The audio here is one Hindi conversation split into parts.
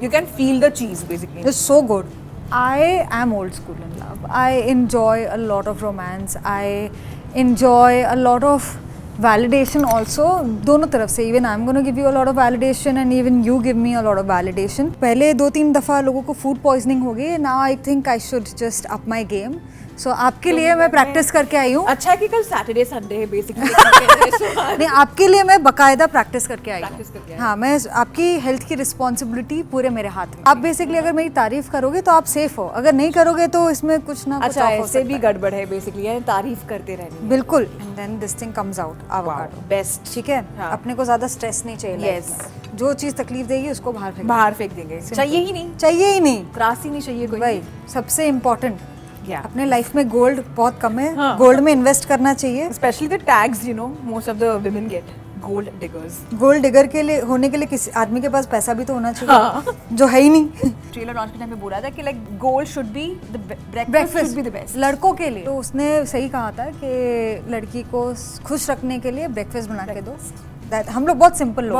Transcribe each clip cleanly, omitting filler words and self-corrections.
You can feel the cheese basically. It's so good. I am old school in love. I enjoy a lot of romance. I enjoy a lot of validation also. दोनों तरफ से. Even I'm going to give you a lot of validation and even you give me a lot of validation. पहले 2-3 दफ़ा लोगों को food poisoning हो गई. Now I think I should just up my game. So आपके लिए मैं प्रैक्टिस करके आई हूँ. अच्छा है कि कल सैटरडे संडे है बेसिकली. नहीं, आपके लिए मैं बकायदा प्रैक्टिस करके आई हूँ. हाँ, मैं आपकी हेल्थ की रिस्पॉन्सिबिलिटी पूरे मेरे हाथ में. आप बेसिकली अगर मेरी तारीफ करोगे तो आप सेफ हो. अगर नहीं करोगे तो इसमें कुछ ना कुछ अच्छा ऐसे भी गड़बड़ है बेसिकली. यानी तारीफ करते रहनी. बिल्कुल. And then this thing comes out. Avocado best. ठीक है. अपने को ज्यादा स्ट्रेस नहीं चाहिए. यस. जो चीज तकलीफ देगी उसको बाहर फेंक देंगे. चाहिए ही नहीं. चाहिए ही नहीं. त्रास ही नहीं चाहिए कोई. भाई सबसे इम्पोर्टेंट. अपने लाइफ में गोल्ड बहुत कम है. गोल्ड में इन्वेस्ट करना चाहिए. Specially the tags you know most of the women get. Gold diggers. Gold digger के लिए होने के लिए किसी आदमी के पास पैसा भी तो होना चाहिए. जो है ही नहीं. ट्रेलर लॉन्च के टाइम पे बोला था कि like gold should be the breakfast should be the best. लड़कों के लिए तो उसने सही कहा था कि लड़की को खुश रखने के लिए ब्रेकफास्ट बना के दो. हम लोग बहुत सिंपल लोग.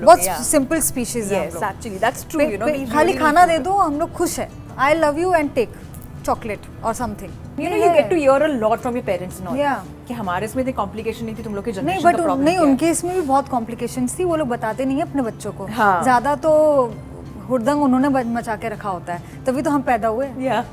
बहुत सिंपल स्पीशीज हैं. Yes actually that's true. You know खाली खाना दे दो हम लोग खुश है. I love you and take chocolate or something. You know, you get to hear a lot from your parents now. Yeah. कि हमारे इसमें इतनी कॉम्प्लिकेशन नहीं थी, तुम लोग के जनरेशन का प्रॉब्लम. नहीं, उनके इसमें भी बहुत कॉम्प्लिकेशंस थी. वो लोग बताते नहीं है अपने बच्चों को. ज्यादा तो हुड़दंग उन्होंने मचा के रखा होता है. तभी तो हम पैदा हुए.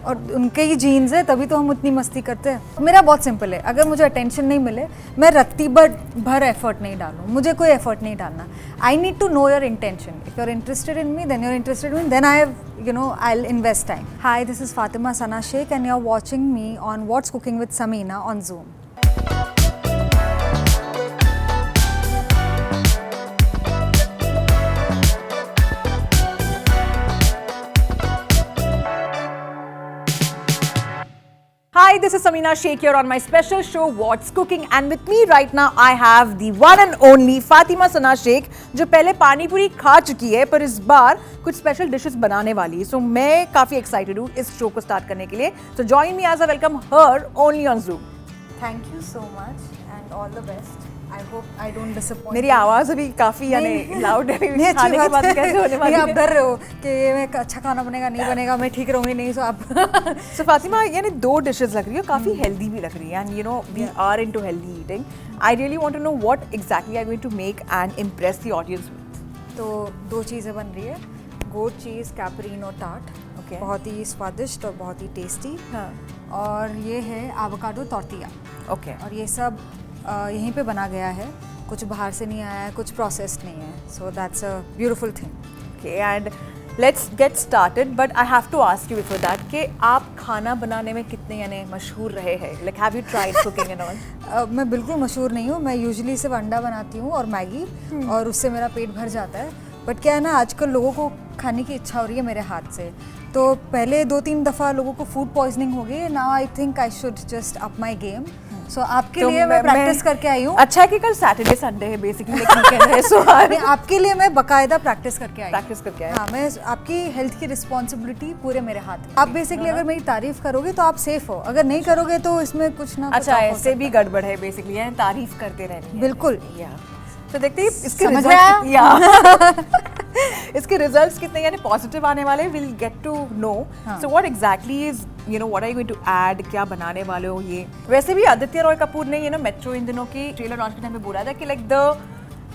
और उनके ही जीन्स है, तभी तो हम उतनी मस्ती करते हैं. मेरा बहुत सिंपल है. अगर मुझे अटेंशन नहीं मिले मैं रत्ती भर एफर्ट नहीं डालूं. मुझे कोई एफर्ट नहीं डालना. I need to know your intention. If you are interested in me then you are interested in then I I'll invest time. Hi, this is Fatima Sana Sheikh and you're watching me on What's Cooking with Samina on Zoom. Hi, this is Samina Sheikh here on my special show What's Cooking and with me right now I have the one and only Fatima Sana Sheikh जो पहले पानी पूरी खा चुकी है पर इस बार कुछ स्पेशल डिशेस बनाने वाली है. सो मैं काफ़ी एक्साइटेड हूँ इस शो को स्टार्ट करने के लिए. So join me as a welcome her only on Zoom. Thank you so much and all the best. I hope I don't disappoint. मेरी आवाज़ अभी काफ़ी यानी लाउड है. खाने की बात कैसे होने वाली है? आप डर रहे हो कि मैं अच्छा खाना बनेगा नहीं बनेगा, मैं ठीक रहूँगी नहीं. सो आप सो फातिमा यानी 2 डिशेस लग रही है, काफ़ी हेल्दी भी लग रही है. And you know we are into healthy eating. I really want to know what exactly I am going to make and impress the audience with. तो 2 चीज़ें बन रही है. Goat cheese caprino tart. बहुत ही स्वादिष्ट और बहुत ही टेस्टी. और ये है एवोकाडो टॉर्टिया. और ये सब यहीं पे बना गया है. कुछ बाहर से नहीं आया है, कुछ प्रोसेस्ड नहीं है. So that's a beautiful thing. Okay and let's get started. But I have to ask you before that कि आप खाना बनाने में कितने यानी मशहूर रहे हैं. Like have you tried cooking and all? मैं बिल्कुल मशहूर नहीं हूँ. मैं यूजुअली सिर्फ अंडा बनाती हूँ और मैगी और उससे मेरा पेट भर जाता है. बट क्या है ना, आजकल लोगों को खाने की इच्छा हो रही है मेरे हाथ से. तो पहले 2-3 दफ़ा लोगों को फूड पॉइजनिंग हो गई. Now I think I should just up my game. So आपके लिए मैं प्रैक्टिस करके आई हूँ. अच्छा है कि कल सैटरडे संडे है बेसिकली. आपके लिए मैं बकायदा प्रैक्टिस करके आई. हाँ, मैं आपकी हेल्थ की रिस्पॉन्सिबिलिटी पूरे मेरे हाथ में. आप बेसिकली अगर मेरी तारीफ करोगे तो आप सेफ हो. अगर नहीं करोगे तो इसमें कुछ ना कुछ. अच्छा ऐसे भी गड़बड़ है बेसिकली. यानी तारीफ करते रहनी. बिल्कुल. तो देखते हैं इसके रिजल्ट्स कितने यानी पॉजिटिव आने वाले. Will get to know. So what exactly is you know what are you going to add. क्या बनाने वाले हो ये. वैसे भी आदित्य रॉय कपूर ने मेट्रो इन दिनों की ट्रेलर लॉन्च के टाइम पे बोला था कि like the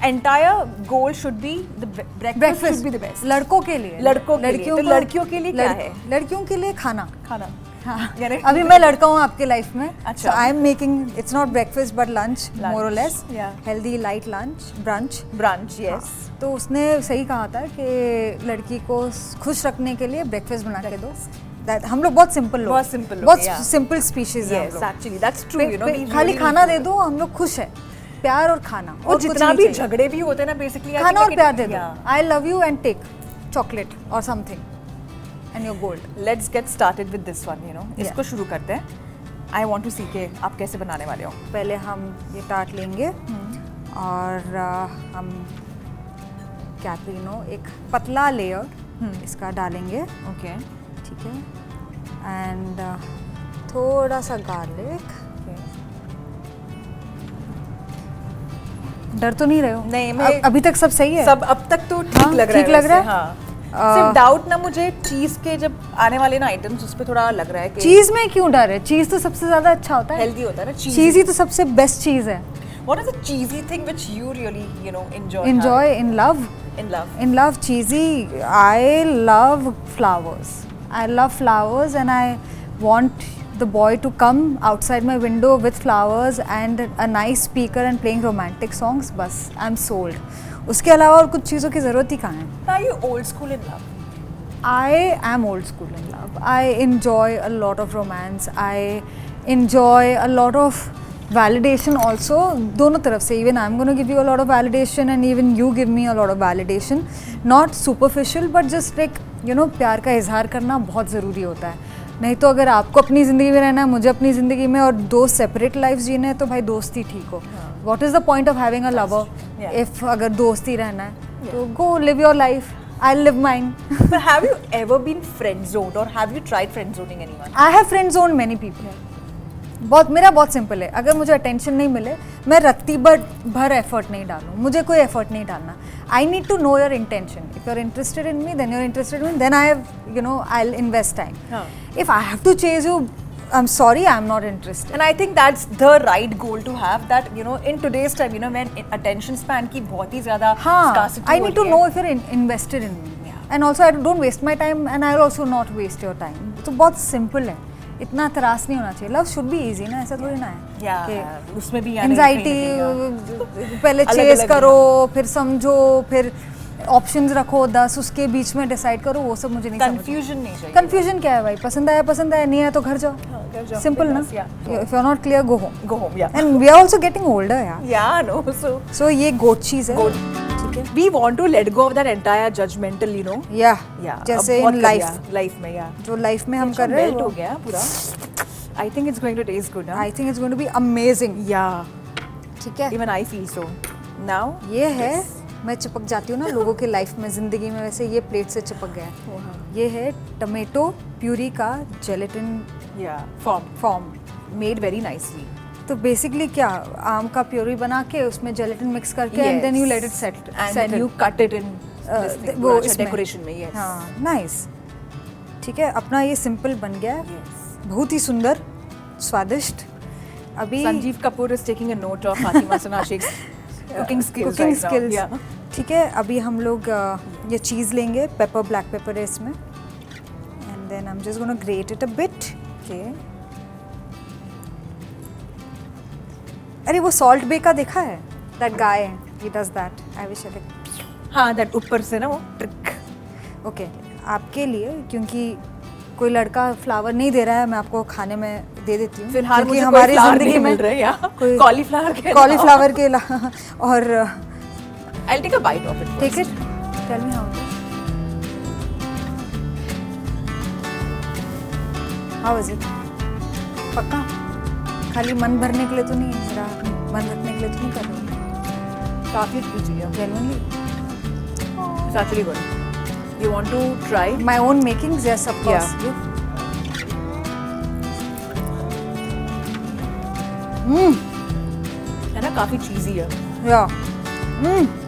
entire goal should be the breakfast should be the best. लड़कों के लिए. लड़कियों के लिए क्या है? लड़कियों के लिए खाना. हाँ. अभी मैं लड़का हूँ आपके लाइफ में. अच्छा. I am making it's not breakfast but lunch more or less. Healthy light lunch brunch. Yes. तो उसने सही कहा था कि लड़की को खुश रखने के लिए ब्रेकफास्ट बना के दो. हम लोग बहुत सिंपल लोग. बहुत सिंपल स्पीशीज हैं. Actually that's true. You know खाली खाना दे दो हम लोग खुश है. प्यार और खाना. और जितना भी झगड़े भी होते हैं ना बेसिकली खाना और प्यार दे दो. I love you and take chocolate और something and your gold. Let's get started with this one. इसको शुरू करते हैं. आई वांट टू सी के आप कैसे बनाने वाले हो. पहले हम ये टार्ट लेंगे और हम कैपरिनो एक पतला लेयर इसका डालेंगे. ओके. ठीक है. एंड थोड़ा सा गार्लिक. डर तो नहीं रहे हो? नहीं, मैं अभी तक सब सही है. सब अब तक तो ठीक लग रहा है. हाँ. सिर्फ डाउट ना मुझे चीज के जब आने वाले ना आइटम्स उस पे थोड़ा लग रहा है कि चीज में क्यों डर है? चीज तो सबसे ज्यादा अच्छा होता है, हेल्दी होता है ना चीज ही तो सबसे बेस्ट चीज है। What is the cheesy thing which you really, you know, enjoy In love. in love? In love, cheesy. I love flowers. I love flowers, and I want the boy to come outside my window with flowers and a nice speaker and playing romantic songs. बस I'm sold. उसके अलावा और कुछ चीज़ों की ज़रूरत ही कहाँ है? Are you old school in love? I am old school in love. I enjoy a lot of romance. I enjoy a lot of validation also, दोनों तरफ से. Even I'm going to give you a lot of validation and even you give me a lot of validation. Not superficial but just like, you know, प्यार का इजहार करना बहुत ज़रूरी होता है. नहीं तो अगर आपको अपनी ज़िंदगी में रहना है, मुझे अपनी ज़िंदगी में, और दो सेपरेट लाइफ्स जीने हैं, तो भाई दोस्ती ठीक हो. What is the point of having a lover if अगर दोस्ती रहना है तो go live your life. I'll live mine. But have you ever been friend zoned or have you tried friend zoning anyone? I have friend zoned many people. मेरा बहुत सिंपल है. अगर मुझे अटेंशन नहीं मिले, मैं रत्ती भर एफर्ट नहीं डालूँ. मुझे कोई एफर्ट नहीं डालना. I need to know your intention. If you're interested in me, then you're interested in me. Then I'll invest time. If I have to chase you, I'm sorry, I'm not interested. And I think that's the right goal to have. That in today's time, when attention span की बहुत ही ज़्यादा scarcity I need to know if you're invested in me. And also, I don't waste my time, and I'll also not waste your time. तो बहुत simple है. इतना त्रास नहीं होना चाहिए. लव शुड बी इजी ना, ऐसा थोड़ी ना है. उसमें भी एंजाइटी पहले चेस करो, फिर समझो, फिर ऑप्शंस रखो 10, उसके बीच में डिसाइड करो, वो सब मुझे नहीं. कंफ्यूजन नहीं चाहिए. कंफ्यूजन क्या है भाई? पसंद आया, नहीं आया तो घर जाओ. सिंपल ना. If you are not clear, go home. And we are also getting older. So ये गोट चीज है. We want to let go of that entire judgmental, जैसे इन लाइफ में, जो लाइफ में हम कर रहे हैं हो गया पूरा. I think it's going to taste good. I think it's going to be amazing. ठीक है. Even I feel so. Now ये है, मैं चिपक जाती हूँ ना लोगों के लाइफ में, जिंदगी में, वैसे ये प्लेट से चिपक गया है. ये है टमेटो प्यूरी का gelatin form made very nicely. तो बेसिकली क्या, आम का प्यूरी बना के उसमें जेलेटिन मिक्स करके and then you let it set and you cut it in वो डेकोरेशन में. यस, हाँ, नाइस. ठीक है, अपना ये सिंपल बन गया है. बहुत ही सुंदर, स्वादिष्ट. अभी Sanjeev Kapoor is taking a note of Fatima Sana sheikhs cooking skills. ठीक है, अभी हम लोग ये चीज़ लेंगे. पेपर, ब्लैक पेपर है इसमें. And then I am just gonna grate it a bit. अरे वो सॉल्ट बे का देखा है? That guy, he does that. I wish I like. हाँ, दैट ऊपर से ना वो ट्रिक. ओके, आपके लिए, क्योंकि कोई लड़का फ्लावर नहीं दे रहा है, मैं आपको खाने में दे देती हूँ. फिलहाल मुझे हमारी जिंदगी में कॉलीफ्लावर के और I'll take a bite of it. Take it. Tell me how it is. How is it? पक्का? खाली मन भरने के लिए तो नहीं, मेरा मन रखने के लिए तो नहीं कर रही हूँ. काफी टेस्टी है. Genuinely. It's actually good. You want to try? My own makings, yes, of course. है ना, काफी cheesy है. Yeah.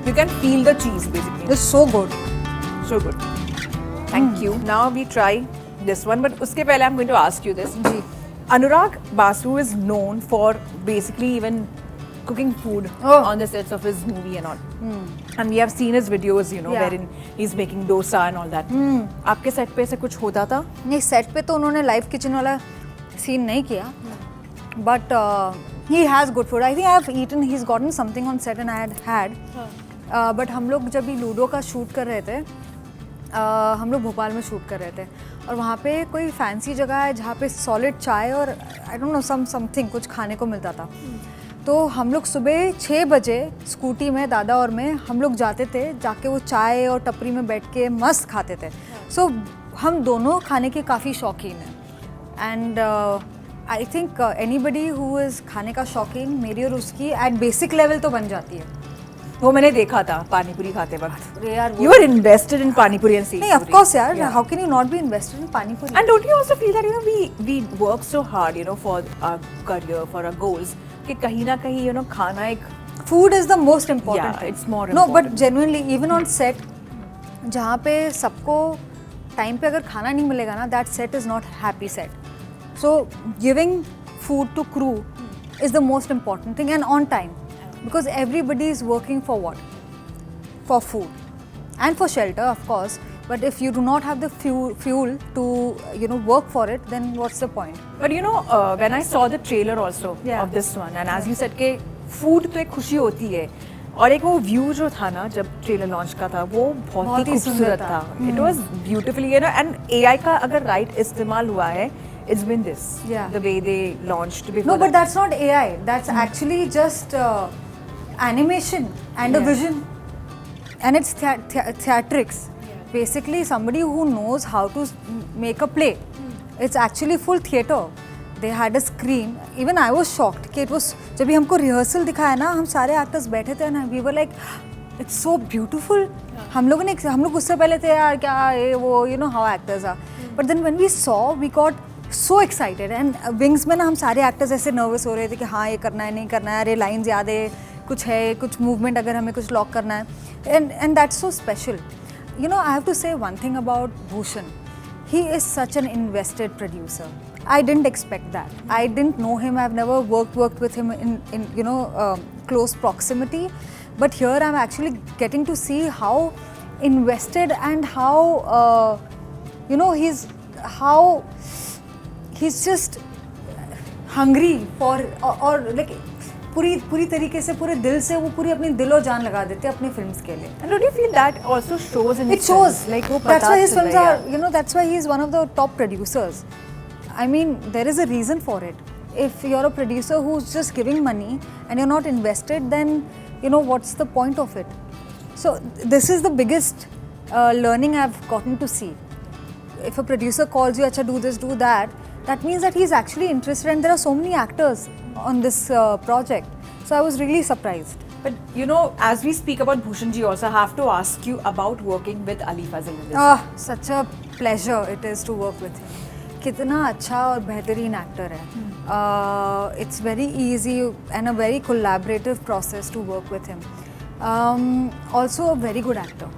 You can feel the cheese basically. It's so good. So good. Thank you. Now we try this one, but उसके पहले I'm going to ask you this. जी. Anurag Basu is known for basically even cooking food on the sets of his movie and all. And we have seen his videos, wherein he's making dosa and all that. आपके सेट पे ऐसे कुछ होता था? नहीं, सेट पे तो उन्होंने लाइव किचन वाला सीन नहीं किया. But he has good food. I think I have eaten. He's gotten something on set and I had. But हम लोग जब भी लूडो का शूट कर रहे थे, हम लोग भोपाल में शूट कर रहे थे, और वहाँ पे कोई फैंसी जगह है जहाँ पे सॉलिड चाय और आई डोंट नो समथिंग कुछ खाने को मिलता था. तो हम लोग सुबह 6 बजे स्कूटी में, दादा और मैं, हम लोग जाते थे, जाके वो चाय और टपरी में बैठ के मस्त खाते थे. सो हम दोनों खाने के काफ़ी शौकीन हैं. And I think anybody who is खाने का शौकीन, मेरी और उसकी एट बेसिक लेवल तो बन जाती है. वो मैंने देखा था पानीपुरी खाते वक्त. You are invested in panipuri and seafood. नहीं, of course यार. How can you not be invested in panipuri? And don't you also feel that we work so hard for our career, for our goals, कि कहीं ना कहीं खाना एक food is the most important thing. It's more important. No, important. but genuinely even on set जहाँ पे सबको टाइम पे अगर खाना नहीं मिलेगा ना, that set is not happy set. So giving food to crew is the most important thing and on time, because everybody is working for what? For food and for shelter, of course, but if you do not have the fuel to work for it, then what's the point? But when I saw the trailer also of this one, and as you said कि food तो एक खुशी होती है, और एक वो व्यू जो था ना जब ट्रेलर लॉन्च का था वो बहुत ही खूबसूरत था. It was beautifully, and AI का अगर right इस्तेमाल हुआ है, it's been this, the way they launched before. No, but that's not AI. That's actually just animation and a vision. And it's theatrics. Basically, somebody who knows how to make a play. It's actually full theatre. They had a screen. Even I was shocked कि it was, जब भी हमको rehearsal दिखाया ना, हम सारे actors बैठे थे ना, we were like, it's so beautiful. हम लोग उससे पहले थे यार क्या ये वो, how actors are. But then when we saw, we got so excited. And Wings में ना हम सारे actors ऐसे nervous हो रहे थे कि हाँ ये करना है नहीं करना है, अरे lines याद है, कुछ है, कुछ movement अगर हमें कुछ lock करना है. And that's so special. I have to say one thing about Bhushan. He is such an invested producer. I didn't expect that. I didn't know him. I've never worked with him in close proximity. But here I'm actually getting to see how invested and how he's just hungry for or like पूरी तरीके से पूरे दिल से वो पूरी अपनी दिलो जान लगा देते हैं अपनी फिल्म्स के लिए. And don't you feel that also shows in it shows like that's why his films are that's why he's one of the top producers. I mean there is a reason for it. If you're a producer who's just giving money and you're not invested, then what's the point of it? So this is the biggest learning I've gotten to see. If a producer calls you, acha do this, do that, that means that he's actually interested, and there are so many actors on this project. So I was really surprised. But as we speak about Bhushan ji also, I have to ask you about working with Ali Fazil in this. Such a pleasure it is to work with him. कितना अच्छा और बेहतरीन एक्टर है. It's very easy and a very collaborative process to work with him. Also a very good actor.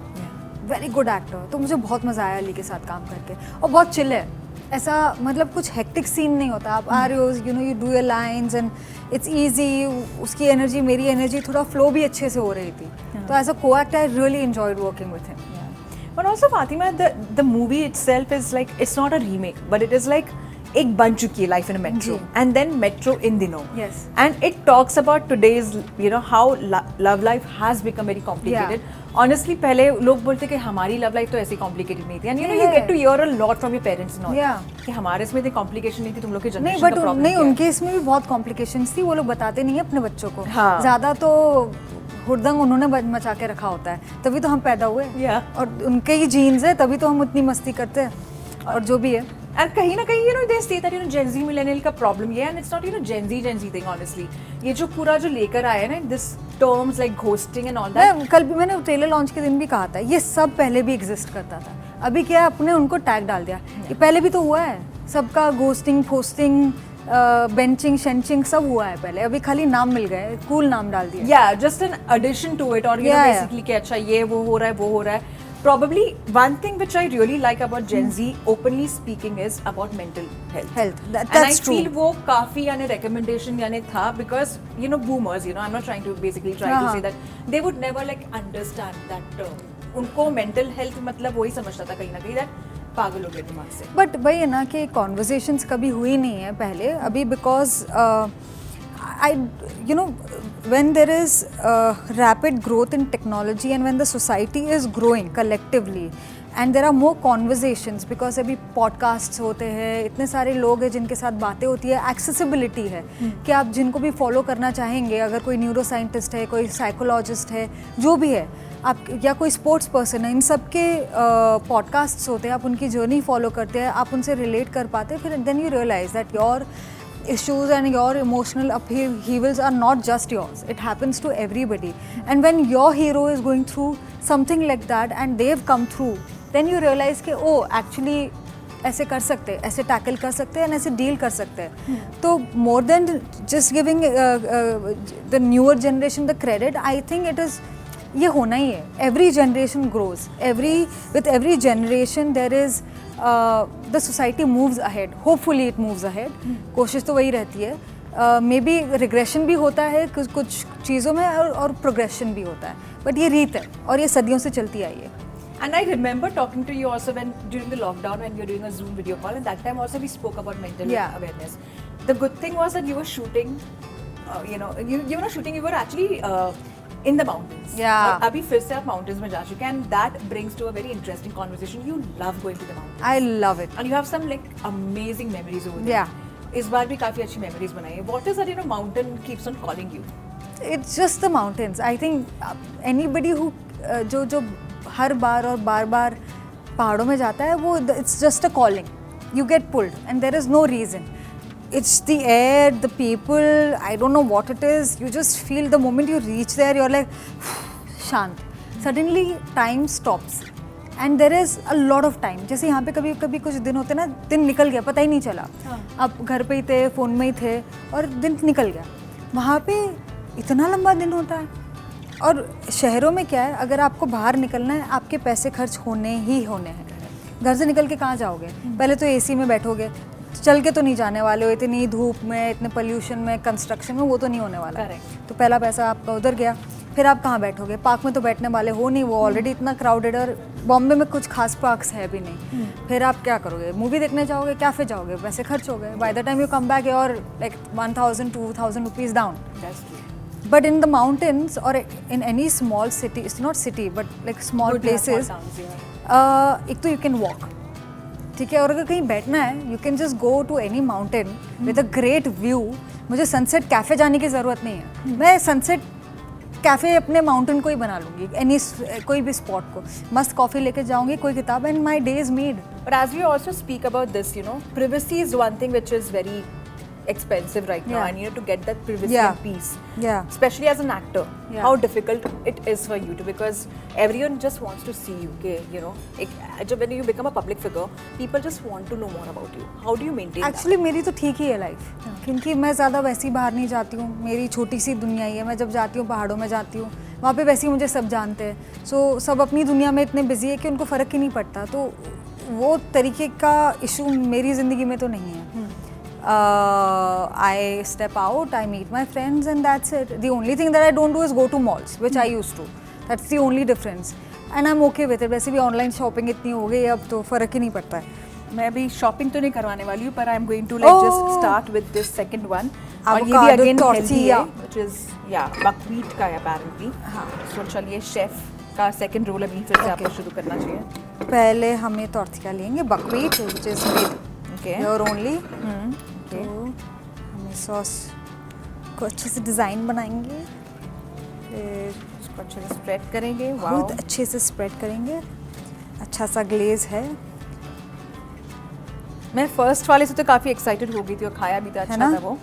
Very good actor. तो मुझे बहुत मज़ा आया अली के साथ काम करके, और बहुत चिल है. ऐसा मतलब कुछ हेक्टिक सीन नहीं होता. आप आ रहे हो, you do your lines and it's easy. उसकी एनर्जी मेरी एनर्जी थोड़ा फ्लो भी अच्छे से हो रही थी. तो as a co-actor I really enjoyed working with him. But also Fatima, the movie itself is like, it's not a remake, but it is like एक बन चुकी है Life in a Metro, and then Metro in दिनों. Yes. And it talks about today's, how love life has become very complicated. Honestly, पहले लोग बोलते कि हमारी love life तो ऐसी complicated नहीं थी. And you get to hear a lot from your parents now. कि हमारे इसमें इतनी complication नहीं थी, तुम लोग के generation का problem नहीं, उनके इसमें भी बहुत complications थी. वो लोग बताते नहीं है अपने बच्चों को. ज़्यादा तो हुड़दंग उन्होंने मचा के रखा होता है, तभी तो हम पैदा हुए. और उनके ही जीन्स है, तभी तो हम उतनी मस्ती करते हैं, और जो भी है. And कहीं ना कहीं they say that Gen Z millennial का problem ये है, and it's not Gen Z thing honestly. ये जो पूरा जो लेकर आया है ना, this terms like ghosting and all that. कल भी मैंने ट्रेलर लॉन्च के दिन भी कहा था, ये सब पहले भी एग्जिस्ट करता था. अभी क्या अपने उनको टैग डाल दिया. ये पहले भी तो हुआ है, सबका घोस्टिंग, पोस्टिंग, बेंचिंग, शेंचिंग सब हुआ है पहले. अभी खाली नाम मिल गए, कूल नाम डाल दिया. Yeah, just an addition to it, or basically कि अच्छा ये वो हो रहा है. Probably one thing which I really like about Gen Z, openly speaking, is about mental health. That's true. And I feel वो काफी recommendation था, because boomers, I'm not trying to basically try to say that they would never like understand that term. उनको mental health मतलब वही समझता था कहीं ना कहीं, that पागल हो गए दिमाग से. But वही है ना कि conversations कभी हुई नहीं है पहले. अभी because when there is rapid growth in technology, and when the society is growing collectively, and there are more conversations, because अभी podcasts होते हैं, इतने सारे लोग हैं जिनके साथ बातें होती है, accessibility है कि आप जिनको भी follow करना चाहेंगे, अगर कोई neuroscientist है, कोई psychologist है, जो भी है, आप या कोई स्पोर्ट्स पर्सन है, इन सब के पॉडकास्ट्स होते हैं, आप उनकी जर्नी फॉलो करते हैं, आप उनसे रिलेट कर पाते हैं. फिर then you realize that your issues and your emotional upheavals are not just yours. It happens to everybody. And when your hero is going through something like that and they've come through, then you realize कि oh actually ऐसे कर सकते हैं, ऐसे टैकल कर सकते हैं, and ऐसे डील कर सकते हैं. तो more than just giving the newer generation the credit, I think it is ये होना ही है. Every generation grows. With every generation there is the society moves ahead. Hopefully it moves ahead. कोशिश तो वही रहती है. मे बी रिग्रेशन भी होता है कुछ चीज़ों में और प्रोग्रेशन भी होता है, बट ये रीत है और ये सदियों से चलती आई है. And I remember talking to you also during the lockdown when you were doing a Zoom video call, and that time also we spoke about mental awareness. The good thing was that you were shooting, you were not shooting, you were actually in the mountains. Yeah. और अभी फिर से आप mountains में जा चुके हैं, and that brings to a very interesting conversation. You love going to the mountains. I love it. And you have some like amazing memories over there. Yeah. इस बार भी काफी अच्छी memories बनाई है. What is that mountain keeps on calling you? It's just the mountains. I think anybody who जो हर बार और बार पहाड़ों में जाता है वो it's just a calling. You get pulled and there is no reason. It's the air, the people, I don't know what it is. You just feel the moment you reach there, you're like शांत. Suddenly time stops and there is a lot of time. जैसे यहाँ पे कभी कभी कुछ दिन होते ना, दिन निकल गया पता ही नहीं चला. आप घर पे ही थे, फ़ोन में ही थे और दिन निकल गया. वहाँ पे इतना लंबा दिन होता है. और शहरों में क्या है, अगर आपको बाहर निकलना है आपके पैसे खर्च होने ही होने हैं. घर से निकल के कहाँ जाओगे? पहले तो एसी में बैठोगे, चल के तो नहीं जाने वाले हो, इतनी धूप में, इतने पोल्यूशन में, कंस्ट्रक्शन में, वो तो नहीं होने वाला. तो पहला पैसा आपका उधर गया. फिर आप कहाँ बैठोगे? पार्क में तो बैठने वाले हो नहीं, वो ऑलरेडी इतना क्राउडेड, और बॉम्बे में कुछ खास पार्क्स है भी नहीं. फिर आप क्या करोगे? मूवी देखने जाओगे, कैफे जाओगे, पैसे खर्च हो गए. By the time you come back और like 1,000-2,000 rupees down. But in the mountains or in any small city, it's not city but like small places, एक तो you can walk, ठीक है, और अगर कहीं बैठना है you can just go to any mountain with a great view. मुझे सनसेट कैफ़े जाने की ज़रूरत नहीं है. मैं सनसेट कैफ़े अपने माउंटेन को ही बना लूँगी, कोई भी स्पॉट को. मस्त कॉफ़ी लेके जाऊँगी, कोई किताब, and my day is made. But as we also speak about this, privacy is one thing which is very expensive right now, and you have to get that privacy and peace. Especially as an actor, how difficult it is for you to, because everyone just wants to see you. Okay, when you become a public figure, people just want to know more about you. How do you maintain Actually, मेरी तो ठीक ही है लाइफ, क्योंकि मैं ज़्यादा वैसे ही बाहर नहीं जाती हूँ. मेरी छोटी सी दुनिया ही है. मैं जब जाती हूँ पहाड़ों में जाती हूँ, वहाँ पे वैसे ही मुझे सब जानते हैं. सो सब अपनी दुनिया में इतने बिजी है कि उनको फ़र्क ही नहीं पड़ता. तो वो तरीके का इशू मेरी ज़िंदगी में तो नहीं है. I step out, I meet my friends, and that's it. The only thing that I don't do is go to malls, which I used to. That's the only difference. And I'm okay with it. वैसे भी ऑनलाइन शॉपिंग इतनी हो गई है अब तो फ़र्क ही नहीं पड़ता है. मैं अभी शॉपिंग तो नहीं करवाने वाली हूँ, पर I am going to like just start with this second one. और ये भी अगेन हेल्दी है, व्हिच इज बकव्हीट का है अपेरेंटली. सो चलिए, शेफ का सेकंड रोल अभी फिर से आपको शुरू करना चाहिए. पहले हमें टॉर्टिया लेंगे, buckwheat which is made your only. तो हमें सॉस को अच्छे से डिज़ाइन बनाएंगे, फिर उसको अच्छे से स्प्रेड करेंगे. बहुत अच्छे से स्प्रेड करेंगे. अच्छा सा ग्लेज है. मैं फर्स्ट वाले से तो काफ़ी एक्साइटेड हो गई थी और खाया भी था, अच्छा था वो.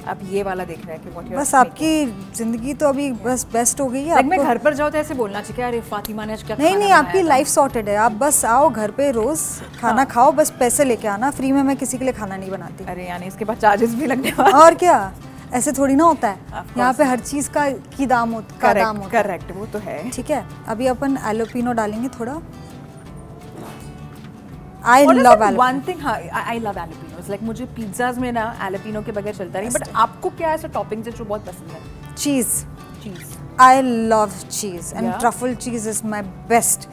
अब ये वाला देखना है कि व्हाट यू आर. बस आपकी ज़िंदगी तो अभी बस बेस्ट हो गई है. मैं घर पर जाऊँ तो ऐसे बोलना चाहिए, अरे फातिमा ने आज क्या. नहीं, आपकी लाइफ सॉर्टेड है. आप बस आओ घर पे, रोज़ खाना खाओ, बस पैसे लेके आना. फ्री में मैं किसी के लिए खाना नहीं बनाती. अरे यानी इसके बाद चार्जेस भी लगने वाले. और क्या, ऐसे थोड़ी ना होता है. यहाँ पे हर चीज़ का दाम होता है. करेक्ट, वो तो है. ठीक है, अभी अपन एलोपिनो डालेंगे थोड़ा. I love jalapeno. One thing, I love jalapenos. Like मुझे पिज़्ज़ाज़ में ना jalapeno के बगैर चलता नहीं. बट आपको क्या ऐसा टॉपिंग्स है जो बहुत पसंद है? चीज़. I love cheese and truffle cheese is my best.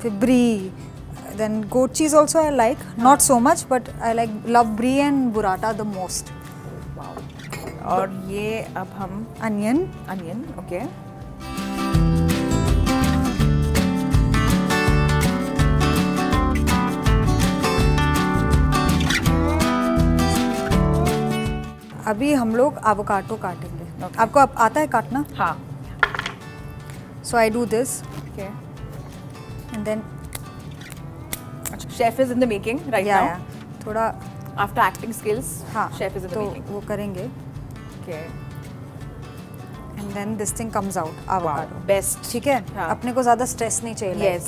फिर brie, then goat cheese also I like, not so much, but I love brie and burrata the most. Wow. और ये अब हम onion, okay. अभी हम लोग एवोकाडो काटेंगे. आपको आता है काटना? हाँ. So I do this. Okay. And then. Chef is in the making right now. थोड़ा. After acting skills. हाँ. Chef is in the making. तो वो करेंगे. Okay. And then this thing comes out. Avocado. Best. ठीक है. हाँ. अपने को ज़्यादा स्ट्रेस नहीं चाहिए. Yes.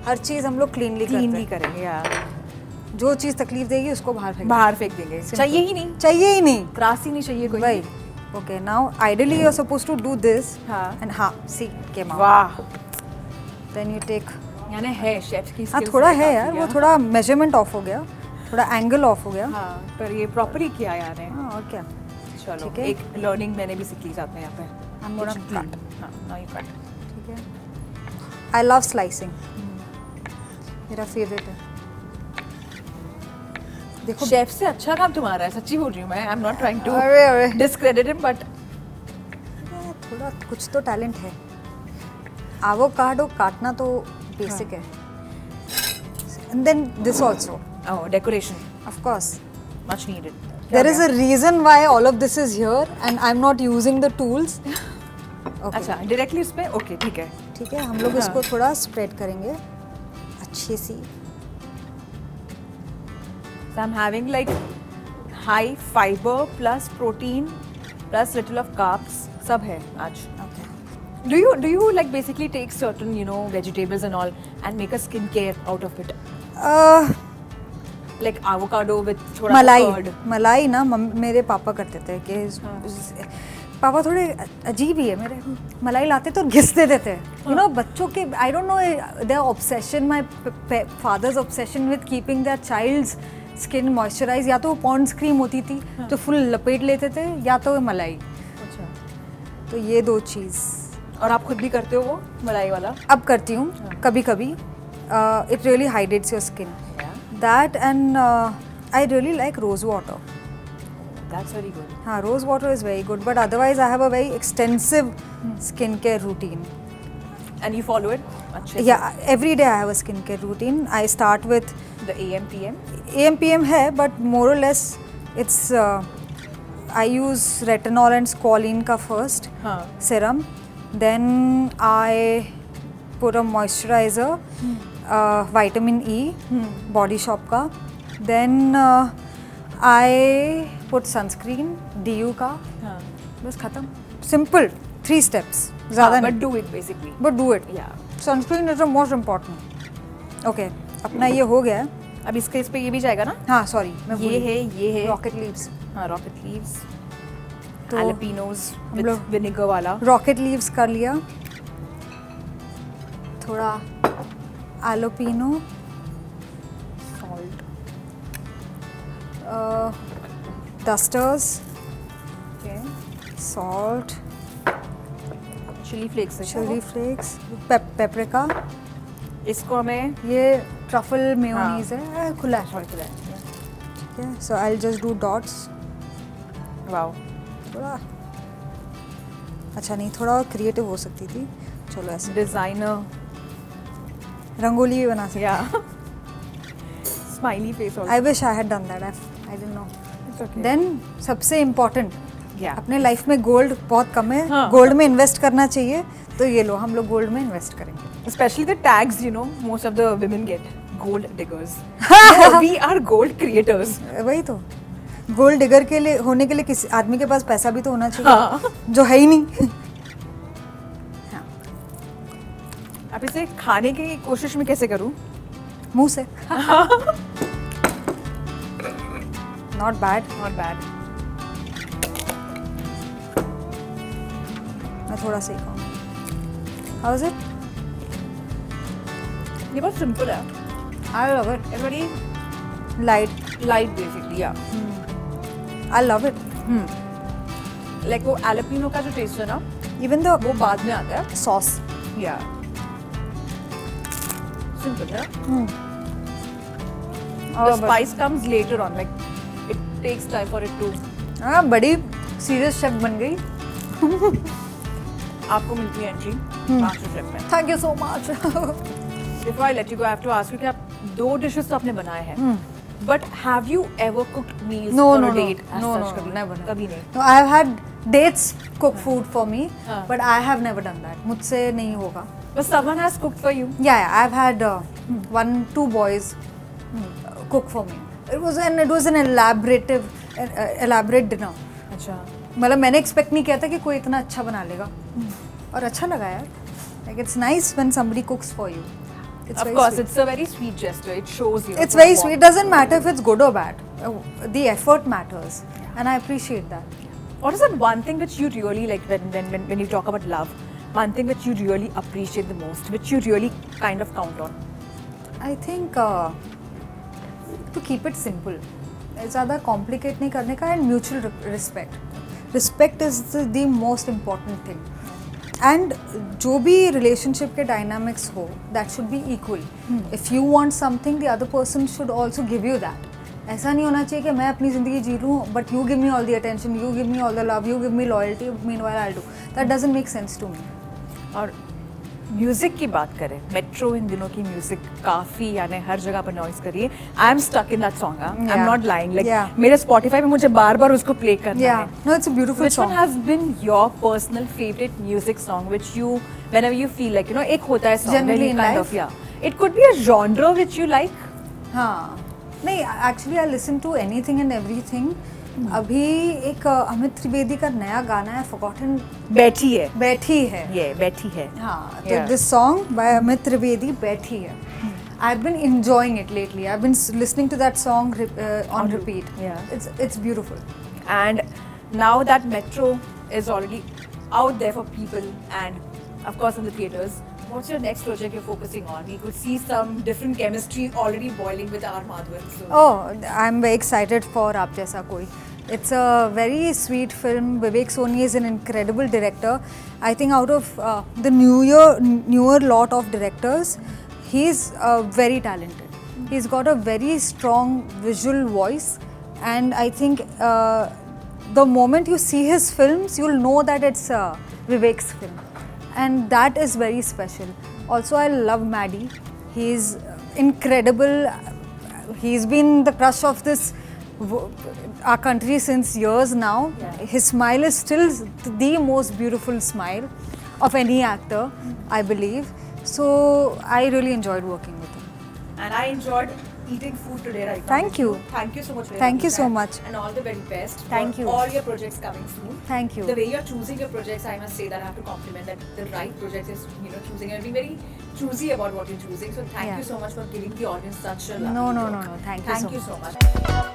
हर चीज़ हम लोग क्लीनली करेंगे यार. जो चीज़ तकलीफ देगी उसको बाहर फेंक देंगे. चाहिए ही नहीं. त्रास ही नहीं चाहिए कोई. भाई Okay, now ideally you're supposed to do this. हाँ. And see, came out. वाह, Then you take. यानी है शेफ्स की हाँ skills थोड़ा है है काफी, यार, वो yeah. थोड़ा मेजरमेंट ऑफ हो गया, थोड़ा एंगल ऑफ हो गया. हाँ, पर ये प्रॉपर ही किया यार ने. हाँ और क्या. चलो, ठीक है. एक लर्निंग मैंने भी सीख ली साथ में यहाँ पे. I'm gonna Kitchen cut. clean. हाँ, now you cut. ठीक है. I love slicing. मेरा फेवरेट है. देखो शेफ से अच्छा काम तुम्हारा है, सच्ची बोल रही हूँ मैं. I am not trying to अरे डिस्क्रेडिट हिम, बट थोड़ा कुछ तो टैलेंट है. एवोकाडो काटना तो बेसिक है. And then this also oh, decoration of course. Much needed. There is a reason why all of this is here and I'm not using the tools. Okay. अच्छा, डायरेक्टली उस पे. ओके, ठीक है. ठीक है, हम लोग इसको थोड़ा स्प्रेड करेंगे अच्छे सी. So I'm having like high fiber plus protein plus little of carbs. सब है आज. Okay. Do you like basically take certain vegetables and all and make a skincare out of it? Like avocado with थोड़ा curd. मलाई ना मेरे पापा करते थे कि पापा थोड़े अजीब ही है मेरे. मलाई लाते तो घिस देते थे. बच्चों के I don't know their obsession, my father's obsession with keeping their child's skin moisturize. या तो पॉन्ड्स क्रीम होती थी जो फुल लपेट लेते थे, या तो मलाई. अच्छा. तो ये दो चीज़. और आप खुद भी करते हो वो मलाई वाला? अब करती हूँ कभी कभी. It really hydrates your skin. That and I really like rose water. That's very good. हाँ, rose water is very good, but otherwise I have a very extensive skincare routine. And you follow it? अच्छे से? Yeah, every day I have a skincare routine. I start with The AM PM? AM PM है, but more or less it's I use retinol and squalene का first हाँ. serum. Then I put a moisturizer, vitamin E, Body Shop का. Then I put sunscreen, DU का. हाँ. बस खत्म. Simple, 3 steps. ज़्यादा But नहीं. do it basically. But do it. Yeah. Sunscreen is the most important. Okay, अपना ये हो गया है. अब इसके इस पे ये भी जाएगा ना? हाँ सॉरी, मैं ये है रॉकेट लीव्स. हाँ, रॉकेट लीव्स, तो jalapenos हम with लोग vinegar वाला. रॉकेट लीव्स कर लिया. थोड़ा एलोपिनो, Salt. डस्टर्स, Okay. सॉल्ट, Chili flakes है क्या चिली वो? Flakes, paprika. इसको हमें ये ट्रफल मेयोनीज है. खुला है. सॉरी खुला है. ठीक है. So I just do dots. Wow. थोड़ा अच्छा नहीं, थोड़ा और क्रिएटिव हो सकती थी. चलो ऐसे डिजाइनर. रंगोली भी बना सकते. Yeah. Smiley face also. I wish I had done that. I didn't know. It's okay. देन सबसे इम्पोर्टेंट, Yeah. अपने लाइफ में गोल्ड बहुत कम है. हाँ. गोल्ड में इन्वेस्ट करना चाहिए. तो ये लो, हम लोग गोल्ड में इन्वेस्ट करेंगे. Especially the tags, most of the women get. Gold diggers. No, we are gold creators. वही तो. गोल्ड डिगर के लिए होने के लिए किसी आदमी के पास पैसा भी तो होना चाहिए. हाँ. जो है ही नहीं. अब इसे खाने की कोशिश में कैसे करूं? मुंह से. Not bad. Not bad. मैं थोड़ा सा ही खाऊंगी. How is it? ये बहुत सिंपल है. I love it. It's very light. light basically, yeah. I love it. Like वो jalapeno का जो टेस्ट है ना, इवन द वो बाद में आता है. Sauce. Yeah. Simple, yeah. The spice comes later on, like it takes time for it to. हाँ, बड़ी सीरियस शेफ बन गई. आपको मिलती है एंट्री मास्टर शेफ में. Thank you so much. Before I let you go, I have to ask you कि आप 2 dishes तो आपने बनाए हैं. But have you ever cooked meals No, for no, a no. date? As No, such, no, कभी? never, never. कभी नहीं. No, I have had dates cook food for me, हाँ. but I have never done that. मुझसे नहीं होगा. But someone has cooked for you. Yeah, I've had 1-2 boys cook for me. It was an elaborate dinner. अच्छा. मतलब मैंने एक्सपेक्ट नहीं किया था कि कोई इतना अच्छा बना लेगा. और अच्छा लगा यार. Like it's nice when somebody cooks for you. It's Of very course, sweet. it's a very sweet gesture. It shows you. It's very sweet. It doesn't matter if it's good or bad. The effort matters, and I appreciate that. What is that one thing which you really like when you talk about love? One thing which you really appreciate the most, which you really kind of count on? I think to keep it simple, ज़्यादा complicate नहीं करने का, and mutual respect. Respect is the most important thing. And जो भी relationship के dynamics हो, that should be equal. If you want something, the other person should also give you that. ऐसा नहीं होना चाहिए कि मैं अपनी ज़िंदगी जी लूँ, but you give me all the attention, you give me all the love, you give me loyalty, meanwhile I'll do. That doesn't make sense to me. और म्यूजिक की बात करें, मेट्रो इन दिनों की म्यूजिक काफी यानी हर जगह पर नॉइज करिए. I am stuck in that song. I am not lying. Like मेरे स्पॉटिफाई पे मुझे बार-बार उसको प्ले करना है. No, it's a beautiful Which song. one has been your personal favorite music song which you whenever you feel like एक होता है song Generally very in kind life? of, yeah. It could be a genre which you like. हाँ, नहीं, actually I listen to anything and everything. अभी एक अमित त्रिवेदी का नया गाना है, फॉरगॉटन, बैठी है. बैठी है. हाँ, तो this song by Amit Trivedi, बैठी है. I've been enjoying it lately. I've been listening to that song on repeat. Yeah. It's beautiful. And now that Metro is already out there for people and of course in the theatres, what's your next project you're focusing on? We could see some different chemistry already boiling with R. Madhavan. So. Oh, I'm very excited for Aap Jaisa Koi. It's a very sweet film. Vivek Soni is an incredible director. I think out of the newer lot of directors, he's very talented. He's got a very strong visual voice, and I think the moment you see his films, you'll know that it's Vivek's film. And that is very special. Also, I love Maddie. He's incredible. He's been the crush of our country since years now. Yeah. His smile is still the most beautiful smile of any actor, I believe. So I really enjoyed working with him. And I enjoyed eating food today right now. Thank you. Thank you so much for your Thank you so time. much. And all the very best. Thank for you. All your projects coming soon. Thank you. The way you're choosing your projects, I must say that I have to compliment that the right project is, choosing and being very choosy about what you're choosing. So thank Yeah. you so much for giving the audience such a love. No. Thank you so Thank you so much.